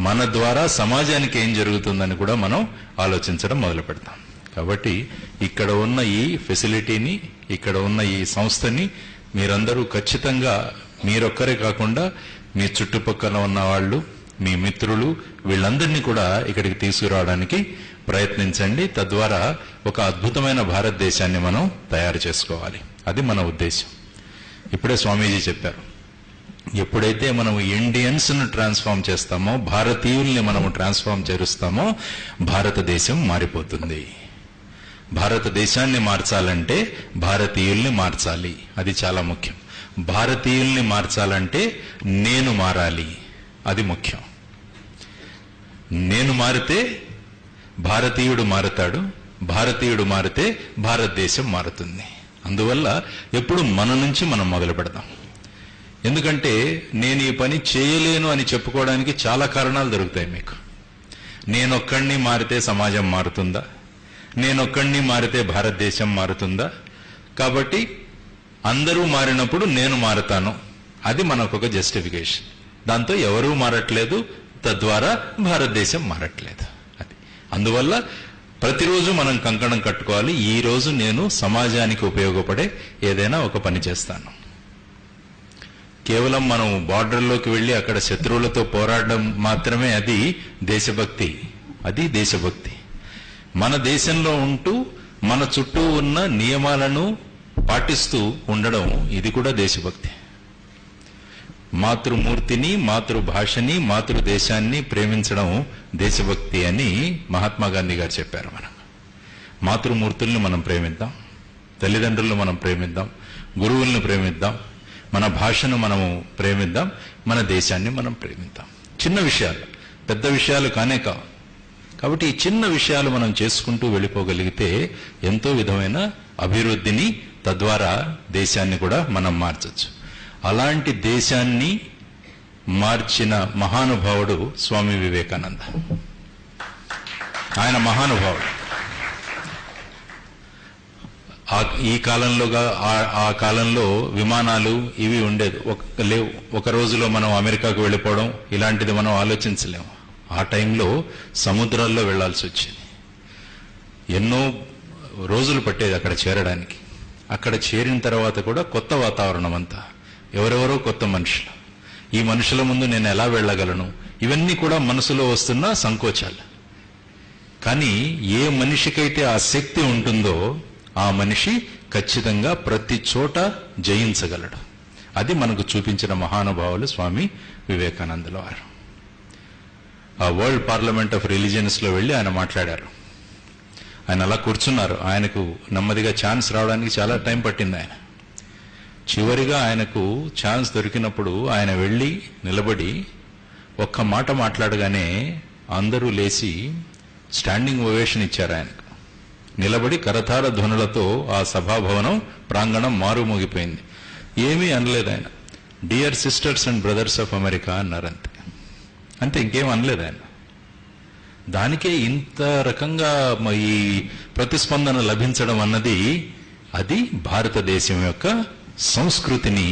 మన ద్వారా సమాజానికి ఏం జరుగుతుందని కూడా మనం ఆలోచించడం మొదలు పెడతాం. కాబట్టి ఇక్కడ ఉన్న ఈ ఫెసిలిటీని, ఇక్కడ ఉన్న ఈ సంస్థని మీరందరూ ఖచ్చితంగా మీరొక్కరే కాకుండా మీ చుట్టుపక్కల ఉన్న వాళ్ళు, మీ మిత్రులు, వీళ్ళందరినీ కూడా ఇక్కడికి తీసుకురావడానికి ప్రయత్నించండి. తద్వారా ఒక అద్భుతమైన భారతదేశాన్ని మనం తయారు చేసుకోవాలి. అది మన ఉద్దేశం. ఇప్పుడే స్వామీజీ చెప్పారు, ఎప్పుడైతే మనం ఇండియన్స్ ను ట్రాన్స్ఫార్మ్ చేస్తామో, భారతీయుల్ని మనము ట్రాన్స్ఫార్మ్ చేరుస్తామో భారతదేశం మారిపోతుంది. భారతదేశాన్ని మార్చాలంటే భారతీయుల్ని మార్చాలి. అది చాలా ముఖ్యం. భారతీయుల్ని మార్చాలంటే నేను మారాలి. అది ముఖ్యం. నేను మారితే భారతీయుడు మారుతాడు, భారతీయుడు మారితే భారతదేశం మారుతుంది. అందువల్ల ఎప్పుడు మన నుంచి మనం మొదలు పెడదాం. ఎందుకంటే నేను ఈ పని చేయలేను అని చెప్పుకోవడానికి చాలా కారణాలు దొరుకుతాయి మీకు. నేనొక్కడిని మారితే సమాజం మారుతుందా, నేనొక్కడిని మారితే భారతదేశం మారుతుందా, కాబట్టి అందరూ మారినప్పుడు నేను మారుతాను. అది మనకొక జస్టిఫికేషన్. దాంతో ఎవరూ మారట్లేదు, తద్వారా భారతదేశం మారట్లేదు. అది అందువల్ల ప్రతిరోజు మనం కంకణం కట్టుకోవాలి. ఈ రోజు నేను సమాజానికి ఉపయోగపడే ఏదైనా ఒక పని చేస్తాను. కేవలం మనం బార్డర్లోకి వెళ్లి అక్కడ శత్రువులతో పోరాడడం మాత్రమే అది దేశభక్తి. అది దేశభక్తి. మన దేశంలో ఉంటూ మన చుట్టూ ఉన్న నియమాలను పాటిస్తూ ఉండడం, ఇది కూడా దేశభక్తి. మాతృమూర్తిని, మాతృభాషని, మాతృదేశాన్ని ప్రేమించడం దేశభక్తి అని మహాత్మా గాంధీ గారు చెప్పారు. మనం మాతృమూర్తుల్ని మనం ప్రేమిద్దాం, తల్లిదండ్రులను మనం ప్రేమిద్దాం, గురువుల్ని ప్రేమిద్దాం, మన భాషను మనము ప్రేమిద్దాం, మన దేశాన్ని మనం ప్రేమిద్దాం. చిన్న విషయాలు, పెద్ద విషయాలు కానే కావు. కాబట్టి ఈ చిన్న విషయాలు మనం చేసుకుంటూ వెళ్ళిపోగలిగితే ఎంతో విధమైన అభివృద్ధిని, తద్వారా దేశాన్ని కూడా మనం మార్చచ్చు. అలాంటి దేశాన్ని మార్చిన మహానుభావుడు స్వామి వివేకానంద. ఆయన మహానుభావుడు. ఈ కాలంలోగా ఆ కాలంలో విమానాలు ఇవి ఉండేది లేవు. ఒక రోజులో మనం అమెరికాకు వెళ్ళిపోవడం ఇలాంటిది మనం ఆలోచించలేము. ఆ టైంలో సముద్రాల్లో వెళ్లాల్సి వచ్చింది. ఎన్నో రోజులు పట్టేది అక్కడ చేరడానికి. అక్కడ చేరిన తర్వాత కూడా కొత్త వాతావరణం అంతా, ఎవరెవరో కొత్త మనుషులు. ఈ మనుషుల ముందు నేను ఎలా వెళ్ళగలను, ఇవన్నీ కూడా మనసులో వస్తున్న సంకోచాలు. కానీ ఏ మనిషికైతే ఆ శక్తి ఉంటుందో ఆ మనిషి ఖచ్చితంగా ప్రతి చోట జయించగలడు. అది మనకు చూపించిన మహానుభావులు స్వామి వివేకానందుల వారు. ఆ వరల్డ్ పార్లమెంట్ ఆఫ్ రిలీజియన్స్ లో వెళ్లి ఆయన మాట్లాడారు. ఆయన అలా కూర్చున్నారు. ఆయనకు నెమ్మదిగా ఛాన్స్ రావడానికి చాలా టైం పట్టింది. ఆయన చివరిగా ఆయనకు ఛాన్స్ దొరికినప్పుడు ఆయన వెళ్లి నిలబడి ఒక్క మాట మాట్లాడగానే అందరూ లేచి స్టాండింగ్ ఓవేషన్ ఇచ్చారు. ఆయనకు నిలబడి కరతాళ ధ్వనులతో ఆ సభాభవనం ప్రాంగణం మారుమోగిపోయింది. ఏమీ అనలేదు ఆయన. Dear sisters and brothers of America అన్నారు. అంతే, ఇంకేం అనలేదు ఆయన. దానికే ఇంత రకంగా ఈ ప్రతిస్పందన లభించడం అన్నది, అది భారతదేశం యొక్క సంస్కృతిని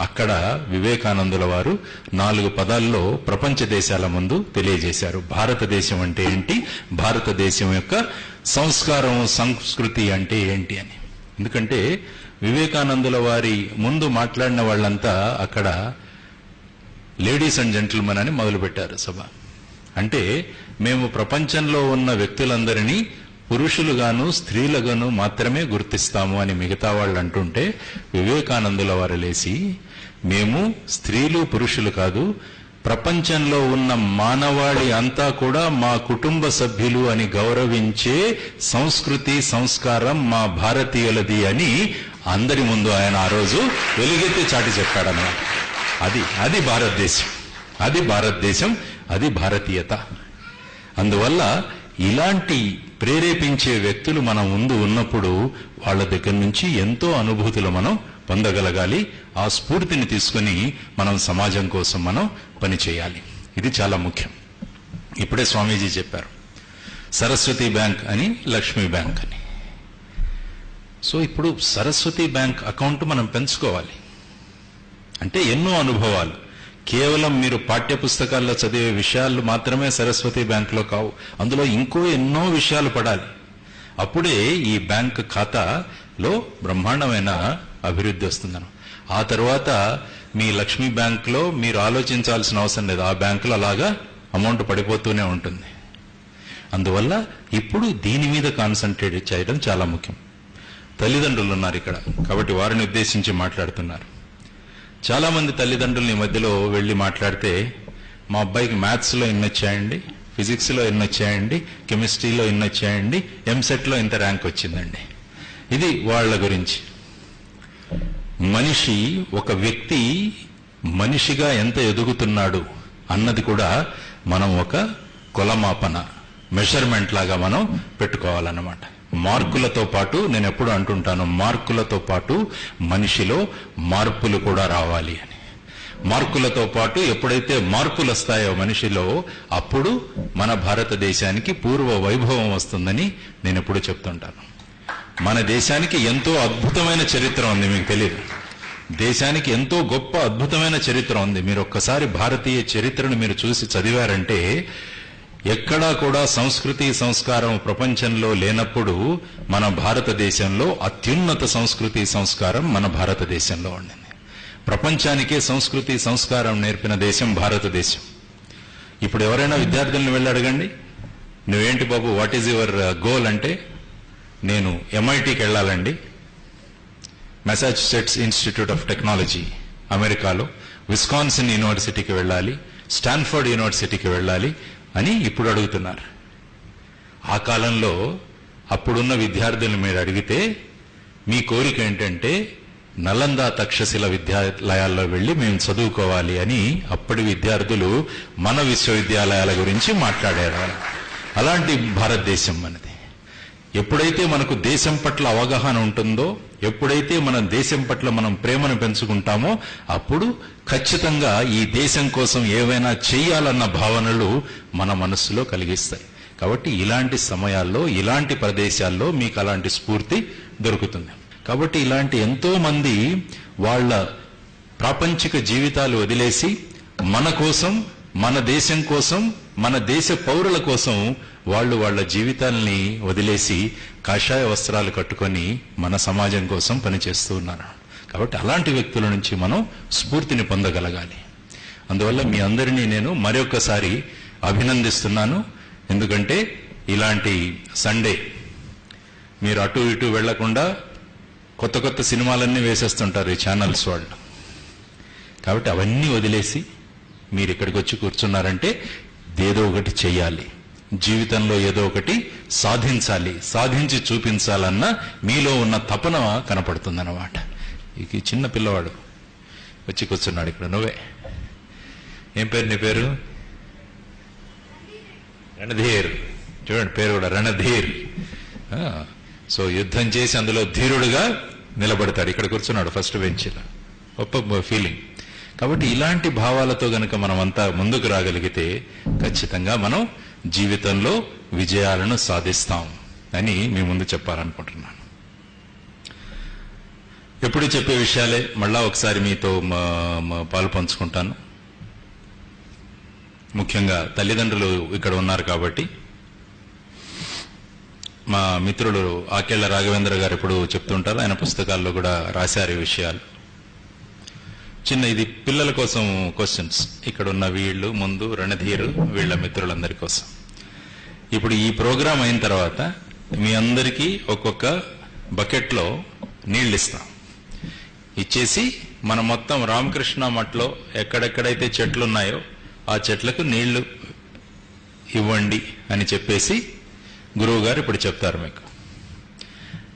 అక్కడ వివేకానందుల వారు 4 పదాల్లో ప్రపంచ దేశాల ముందు తెలియజేశారు. భారతదేశం అంటే ఏంటి, భారతదేశం యొక్క సంస్కారం, సంస్కృతి అంటే ఏంటి అని. ఎందుకంటే వివేకానందుల వారి ముందు మాట్లాడిన వాళ్ళంతా అక్కడ లేడీస్ అండ్ జెంటిల్మెన్ అని మొదలుపెట్టారు సభ. అంటే మేము ప్రపంచంలో ఉన్న వ్యక్తులందరినీ పురుషులుగాను స్త్రీలుగాను మాత్రమే గుర్తిస్తాము అని మిగతా వాళ్ళు అంటుంటే, వివేకానందుల వారు లేచి మేము స్త్రీలు పురుషులు కాదు, ప్రపంచంలో ఉన్న మానవాళి అంతా కూడా మా కుటుంబ సభ్యులు అని గౌరవించే సంస్కృతి, సంస్కారం మా భారతీయులది అని అందరి ముందు ఆయన ఆ రోజు వెలుగెత్తి చాటి చెప్పాడన్నమాట. అది భారతదేశం, అది భారతదేశం, అది భారతీయత. అందువల్ల ఇలాంటి ప్రేరేపించే వ్యక్తులు మన ముందు ఉన్నప్పుడు వాళ్ళ దగ్గర నుంచి ఎంతో అనుభూతులు మనం పొందగలగాలి. ఆ స్ఫూర్తిని తీసుకుని మనం సమాజం కోసం మనం పని చేయాలి. ఇది చాలా ముఖ్యం. ఇప్పుడే స్వామీజీ చెప్పారు, సరస్వతి బ్యాంక్ అని, లక్ష్మీ బ్యాంక్ అని. సో ఇప్పుడు సరస్వతి బ్యాంక్ అకౌంట్ మనం పెంచుకోవాలి. అంటే ఎన్నో అనుభవాలు కేవలం మీరు పాఠ్య పుస్తకాల్లో చదివే విషయాలు మాత్రమే సరస్వతి బ్యాంకులో కావు, అందులో ఇంకో ఎన్నో విషయాలు పడాలి. అప్పుడే ఈ బ్యాంక్ ఖాతాలో బ్రహ్మాండమైన అభివృద్ధి వస్తుందను. ఆ తర్వాత మీ లక్ష్మీ బ్యాంకులో మీరు ఆలోచించాల్సిన అవసరం లేదు, ఆ బ్యాంకులో అలాగా అమౌంట్ పడిపోతూనే ఉంటుంది. అందువల్ల ఇప్పుడు దీని మీద కాన్సన్ట్రేట్ చేయడం చాలా ముఖ్యం. తల్లిదండ్రులు ఉన్నారు ఇక్కడ, కాబట్టి వారిని ఉద్దేశించి మాట్లాడుతున్నారు. చాలా మంది తల్లిదండ్రులు ఈ మధ్యలో వెళ్ళి మాట్లాడితే, మా అబ్బాయికి మ్యాథ్స్లో ఇన్ని వచ్చాయండి, ఫిజిక్స్లో ఎన్ని వచ్చాయండి, కెమిస్ట్రీలో ఇన్ని వచ్చాయండి, ఎంసెట్లో ఇంత ర్యాంక్ వచ్చిందండి. ఇది వాళ్ళ గురించి. మనిషి, ఒక వ్యక్తి మనిషిగా ఎంత ఎదుగుతున్నాడు అన్నది కూడా మనం ఒక కొలమాపన, మెజర్మెంట్ లాగా మనం పెట్టుకోవాలన్నమాట. మార్కులతో పాటు, నేను ఎప్పుడు అంటుంటాను, మార్కులతో పాటు మనిషిలో మార్పులు కూడా రావాలి అని. మార్కులతో పాటు ఎప్పుడైతే మార్పులు వస్తాయో మనిషిలో, అప్పుడు మన భారతదేశానికి పూర్వ వైభవం వస్తుందని నేను ఎప్పుడు చెప్తుంటాను. మన దేశానికి ఎంతో అద్భుతమైన చరిత్ర ఉంది, మీకు తెలియదు. దేశానికి ఎంతో గొప్ప అద్భుతమైన చరిత్ర ఉంది. మీరు ఒక్కసారి భారతీయ చరిత్రను మీరు చూసి చదివారంటే, ఎక్కడా కూడా సంస్కృతి సంస్కారం ప్రపంచంలో లేనప్పుడు మన భారతదేశంలో అత్యున్నత సంస్కృతి సంస్కారం మన భారతదేశంలో ఉండింది. ప్రపంచానికే సంస్కృతి సంస్కారం నేర్పిన దేశం భారతదేశం. ఇప్పుడు ఎవరైనా విద్యార్థులను వెళ్ళి అడగండి, నువ్వేంటి బాబు, వాట్ ఈజ్ యువర్ గోల్ అంటే, నేను MITకి వెళ్ళాలండి, మెసాచ్యుసెట్స్ ఇన్స్టిట్యూట్ ఆఫ్ టెక్నాలజీ అమెరికాలో, విస్కాన్సిన్ యూనివర్సిటీకి వెళ్ళాలి, స్టాన్ఫర్డ్ యూనివర్సిటీకి వెళ్ళాలి అని ఇప్పుడు అడుగుతున్నారు. ఆ కాలంలో అప్పుడున్న విద్యార్థులను మీరు అడిగితే, మీ కోరిక ఏంటంటే నలంద తక్షశిల విద్యాలయాల్లో వెళ్ళి మేము చదువుకోవాలి అని అప్పటి విద్యార్థులు మన విశ్వవిద్యాలయాల గురించి మాట్లాడారు. అలాంటి భారతదేశం మనది. ఎప్పుడైతే మనకు దేశం పట్ల అవగాహన ఉంటుందో, ఎప్పుడైతే మన దేశం పట్ల మనం ప్రేమను పెంచుకుంటామో, అప్పుడు ఖచ్చితంగా ఈ దేశం కోసం ఏవైనా చెయ్యాలన్న భావనలు మన మనస్సులో కలిగిస్తాయి. కాబట్టి ఇలాంటి సమయాల్లో, ఇలాంటి ప్రదేశాల్లో మీకు అలాంటి స్ఫూర్తి దొరుకుతుంది. కాబట్టి ఇలాంటి ఎంతో మంది వాళ్ళ ప్రాపంచిక జీవితాలు వదిలేసి మన కోసం, మన దేశం కోసం, మన దేశ పౌరుల కోసం వాళ్ళు వాళ్ళ జీవితాలని వదిలేసి కాషాయ వస్త్రాలు కట్టుకొని మన సమాజం కోసం పనిచేస్తూ ఉన్నారు. కాబట్టి అలాంటి వ్యక్తుల నుంచి మనం స్ఫూర్తిని పొందగలగాలి. అందువల్ల మీ అందరినీ నేను మరొకసారి అభినందిస్తున్నాను. ఎందుకంటే ఇలాంటి సండే మీరు అటు ఇటు వెళ్లకుండా కొత్త కొత్త సినిమాలన్నీ వేసేస్తుంటారు ఈ ఛానల్స్ వాళ్ళు. కాబట్టి అవన్నీ వదిలేసి మీరు ఇక్కడికి వచ్చి కూర్చున్నారంటే ఏదో ఒకటి చెయ్యాలి, జీవితంలో ఏదో ఒకటి సాధించాలి, సాధించి చూపించాలన్న మీలో ఉన్న తపన కనపడుతుందన్నమాట. ఈ చిన్న పిల్లవాడు వచ్చి కూర్చున్నాడు ఇక్కడ. నువ్వే, ఏం పేరు నీ పేరు? రణధీర్. చూడండి పేరు కూడా రణధీర్. సో యుద్ధం చేసి అందులో ధీరుడుగా నిలబడతాడు. ఇక్కడ కూర్చున్నాడు ఫస్ట్ బెంచ్లో. గొప్ప ఫీలింగ్. కాబట్టి ఇలాంటి భావాలతో గనక మనం అంతా ముందుకు రాగలిగితే ఖచ్చితంగా మనం జీవితంలో విజయాలను సాధిస్తాం అని మీ ముందు చెప్పాలనుకుంటున్నాను. ఎప్పుడు చెప్పే విషయాలే మళ్ళా ఒకసారి మీతో పాలు పంచుకుంటాను. ముఖ్యంగా తల్లిదండ్రులు ఇక్కడ ఉన్నారు కాబట్టి, మా మిత్రులు ఆకేళ్ల రాఘవేంద్ర గారు ఎప్పుడు చెప్తుంటారు, ఆయన పుస్తకాల్లో కూడా రాశారు ఈ విషయాలు. ఇది పిల్లల కోసం క్వశ్చన్స్. ఇక్కడ ఉన్న వీళ్ళు ముందు రణధీరు, వీళ్ళ మిత్రులందరి కోసం. ఇప్పుడు ఈ ప్రోగ్రాం అయిన తర్వాత మీ అందరికీ ఒక్కొక్క బకెట్లో నీళ్ళు ఇస్తాం. ఇచ్చేసి మనం మొత్తం రామకృష్ణ మఠంలో ఎక్కడెక్కడైతే చెట్లు ఉన్నాయో ఆ చెట్లకు నీళ్లు ఇవ్వండి అని చెప్పేసి గురువు గారు ఇప్పుడు చెప్తారు మీకు.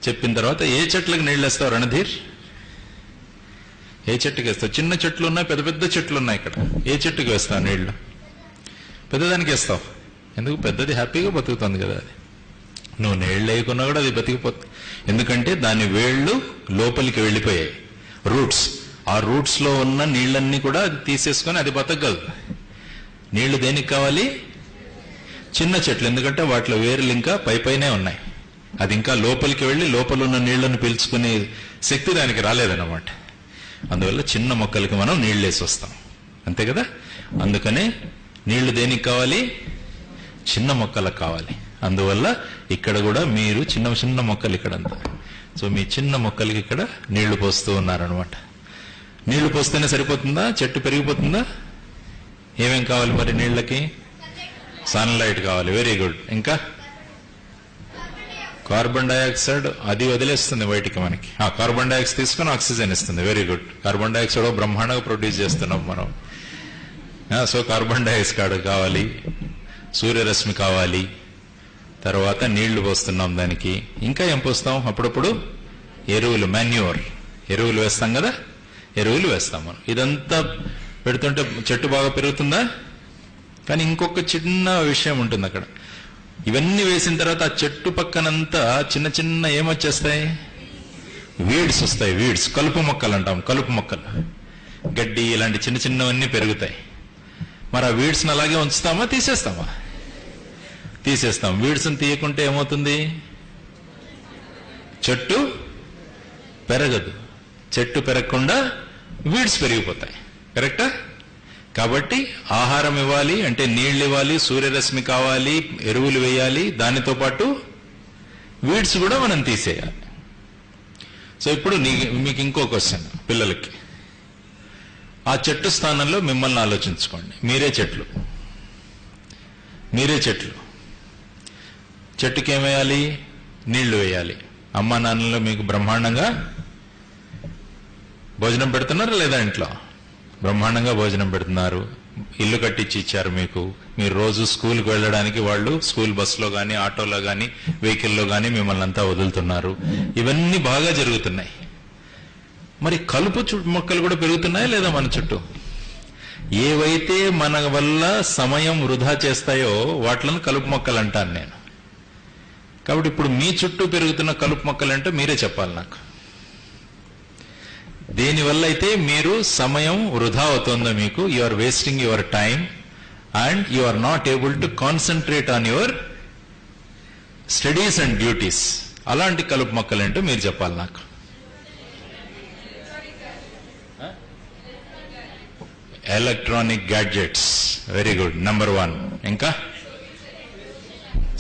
చెప్పిన తర్వాత ఏ చెట్లకు నీళ్ళు వేస్తావు రణధీర్? ఏ చెట్టుకి వేస్తావు? చిన్న చెట్లు ఉన్నాయి, పెద్ద పెద్ద చెట్లు ఉన్నాయి ఇక్కడ. ఏ చెట్టుకి వేస్తావు నీళ్లు? పెద్దదానికి వేస్తావు. ఎందుకు? పెద్దది హ్యాపీగా బతుకుతుంది కదా అది. నువ్వు నీళ్ళు వేయకున్నా కూడా అది బతికిపోతుంది. ఎందుకంటే దాని వేళ్లు లోపలికి వెళ్ళిపోయాయి, రూట్స్. ఆ రూట్స్ లో ఉన్న నీళ్ళన్నీ కూడా అది తీసేసుకొని అది బతకగలదు. నీళ్లు దేనికి కావాలి? చిన్న చెట్లు. ఎందుకంటే వాటిలో వేర్లు ఇంకా పైనే ఉన్నాయి. అది ఇంకా లోపలికి వెళ్ళి లోపల ఉన్న నీళ్లను పీల్చుకునే శక్తి దానికి రాలేదన్నమాట. అందువల్ల చిన్న మొక్కలకి మనం నీళ్ళు వేసి వస్తాం. అంతే కదా. అందుకనే నీళ్లు దేనికి కావాలి? చిన్న మొక్కలకు కావాలి. అందువల్ల ఇక్కడ కూడా మీరు చిన్న చిన్న మొక్కలు ఇక్కడంతా, సో మీ చిన్న మొక్కలకి ఇక్కడ నీళ్లు పోస్తూ ఉన్నారనమాట. నీళ్లు పోస్తేనే సరిపోతుందా? చెట్టు పెరిగిపోతుందా? ఏమేం కావాలి మరి నీళ్లకి? సన్లైట్ కావాలి. Very good. ఇంకా కార్బన్ డైఆక్సైడ్ అది వదిలేస్తుంది బయటికి మనకి. కార్బన్ డైఆక్సైడ్ తీసుకుని ఆక్సిజన్ ఇస్తుంది. Very good. కార్బన్ డైఆక్సైడ్ బ్రహ్మాండంగా ప్రొడ్యూస్ చేస్తున్నాం మనం. సో కార్బన్ డైఆక్సైడ్ కావాలి, సూర్యరశ్మి కావాలి, తర్వాత నీళ్లు పోస్తున్నాం దానికి. ఇంకా ఏం పోస్తాం? అప్పుడప్పుడు ఎరువులు, మాన్యూర్, ఎరువులు వేస్తాం కదా, ఎరువులు వేస్తాం మనం. ఇదంతా పెడుతుంటే చెట్టు బాగా పెరుగుతుందా? కానీ ఇంకొక చిన్న విషయం ఉంటుంది అక్కడ. ఇవన్నీ వేసిన తర్వాత ఆ చెట్టు పక్కనంతా చిన్న చిన్న ఏమొచ్చేస్తాయి? వీడ్స్ వస్తాయి. వీడ్స్, కలుపు మొక్కలు అంటాం. కలుపు మొక్కలు, గడ్డి, ఇలాంటి చిన్న చిన్నవన్నీ పెరుగుతాయి. మరి ఆ వీడ్స్ని అలాగే ఉంచుతామా, తీసేస్తామా? తీసేస్తాం. వీడ్స్ని తీయకుంటే ఏమవుతుంది? చెట్టు పెరగదు. చెట్టు పెరగకుండా వీడ్స్ పెరిగిపోతాయి. కరెక్టా? కాబట్టి ఆహారం ఇవ్వాలి అంటే నీళ్లు ఇవ్వాలి, సూర్యరశ్మి కావాలి, ఎరువులు వేయాలి, దానితో పాటు వీడ్స్ కూడా మనం తీసేయాలి. సో ఇప్పుడు మీకు ఇంకో క్వశ్చన్ పిల్లలకి. ఆ చెట్టు స్థానంలో మిమ్మల్ని ఆలోచించుకోండి. మీరే చెట్లు, మీరే చెట్లు. చెట్టుకి ఏమేయాలి? నీళ్లు వేయాలి. అమ్మా నాన్నలో మీకు బ్రహ్మాండంగా భోజనం పెడుతున్నారా లేదా? ఇంట్లో బ్రహ్మాండంగా భోజనం పెడుతున్నారు. ఇల్లు కట్టించి ఇచ్చారు మీకు. మీరు రోజు స్కూల్కి వెళ్ళడానికి వాళ్ళు స్కూల్ బస్సులో కానీ, ఆటోలో కానీ, వెహికల్లో కానీ మిమ్మల్ని అంతా వదులుతున్నారు. ఇవన్నీ బాగా జరుగుతున్నాయి. మరి కలుపు మొక్కలు కూడా పెరుగుతున్నాయా లేదా మన చుట్టూ? ఏవైతే మన వల్ల సమయం వృధా చేస్తాయో వాటిలను కలుపు మొక్కలు అంటాను నేను. కాబట్టి ఇప్పుడు మీ చుట్టూ పెరుగుతున్న కలుపు మొక్కలు అంటే మీరే చెప్పాలి నాకు. దేనివల్ల అయితే మీరు సమయం వృధా అవుతుందో మీకు, you are wasting your time and you are not able to concentrate on your studies and duties. అలాంటి కలుపు మొక్కలు ఏంటో మీరు చెప్పాలి నాకు. Electronic gadgets, very good, number 1. ఇంకా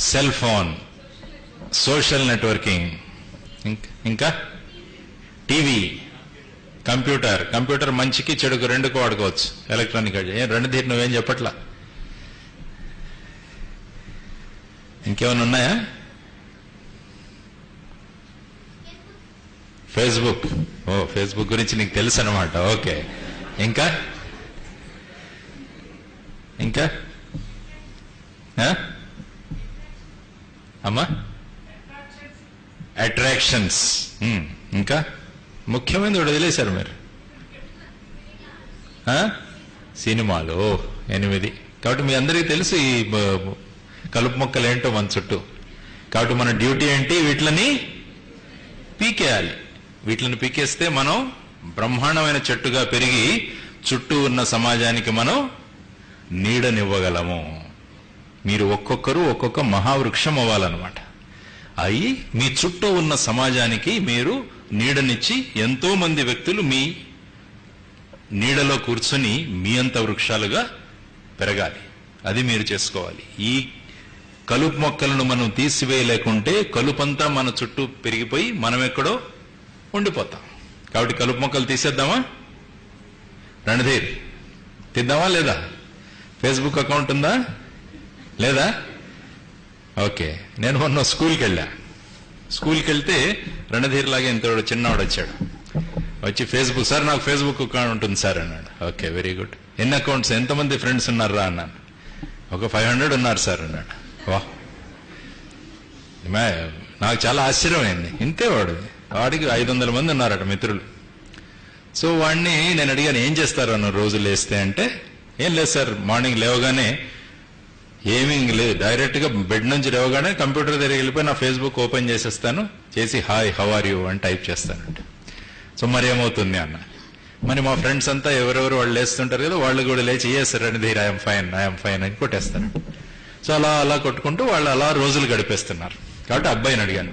సెల్ ఫోన్, సోషల్ నెట్వర్కింగ్, ఇంకా టీవీ, కంప్యూటర్. కంప్యూటర్ మంచికి చెడుకు రెండుకు వాడుకోవచ్చు. Electronic gadget. రణధీర్ నువ్వేం చెప్పట్లా? ఇంకేమైనా ఉన్నాయా? ఫేస్బుక్. ఫేస్బుక్ గురించి నీకు తెలుసు అనమాట. ఓకే. ఇంకా ఇంకా అమ్మా, అట్రాక్షన్స్. ఇంకా ముఖ్యమైనది వదిలేశారు మీరు. సినిమాలు 8. కాబట్టి మీ అందరికీ తెలుసు ఈ కలుపు మొక్కలు ఏంటో మన చుట్టూ. కాబట్టి మన డ్యూటీ ఏంటి? వీటిని పీకేయాలి. వీటిని పీకేస్తే మనం బ్రహ్మాండమైన చెట్టుగా పెరిగి చుట్టూ ఉన్న సమాజానికి మనం నీడనివ్వగలము. మీరు ఒక్కొక్కరు ఒక్కొక్క మహావృక్షం అవ్వాలన్నమాట. అయి మీ చుట్టూ ఉన్న సమాజానికి మీరు నీడనిచ్చి ఎంతో మంది వ్యక్తులు మీ నీడలో కూర్చొని మీ అంత వృక్షాలుగా పెరగాలి. అది మీరు చేసుకోవాలి. ఈ కలుపు మొక్కలను మనం తీసివేయలేకుంటే కలుపంతా మన చుట్టూ పెరిగిపోయి మనం ఎక్కడో ఉండిపోతాం. కాబట్టి కలుపు మొక్కలు తీసేద్దామా? రణధీర్, తీద్దామా లేదా? ఫేస్బుక్ అకౌంట్ ఉందా లేదా? ఓకే. నేను మొన్న స్కూల్కి వెళ్ళా. స్కూల్కి వెళ్తే రణధీర్ లాగా ఇంత చిన్నవాడు వచ్చాడు. వచ్చి ఫేస్బుక్, సార్ నాకు ఫేస్బుక్ అకౌంట్ ఉంటుంది సార్ అన్నాడు. Okay, very good. ఎన్ని అకౌంట్స్, ఎంతమంది ఫ్రెండ్స్ ఉన్నారా అన్నాను. ఒక 500 ఉన్నారు సార్ అన్నాడు. వా, నాకు చాలా ఆశ్చర్యమైంది. ఇంతే వాడికి 500 మంది ఉన్నారట మిత్రులు. సో వాడిని నేను అడిగాను, ఏం చేస్తారు అన్న రోజు లేస్తే అంటే, ఏం లేదు సార్, మార్నింగ్ లేవగానే ఏమీ లేదు, డైరెక్ట్ గా బెడ్ నుంచి లేవగానే కంప్యూటర్ దగ్గరికి వెళ్ళిపోయి నా ఫేస్బుక్ ఓపెన్ చేసేస్తాను, చేసి హాయ్ హౌ ఆర్ యూ అని టైప్ చేస్తానంట. సో మరి ఏమవుతుంది అన్న, మరి మా ఫ్రెండ్స్ అంతా ఎవరెవరు వాళ్ళు లేస్తుంటారు కదా, వాళ్ళు కూడా లేచి చేస్తారండి ధీర్ ఐఎమ్ ఫైన్ అని కొట్టేస్తాను. సో అలా కొట్టుకుంటూ వాళ్ళు అలా రోజులు గడిపేస్తున్నారు. కాబట్టి అబ్బాయిని అడిగాను,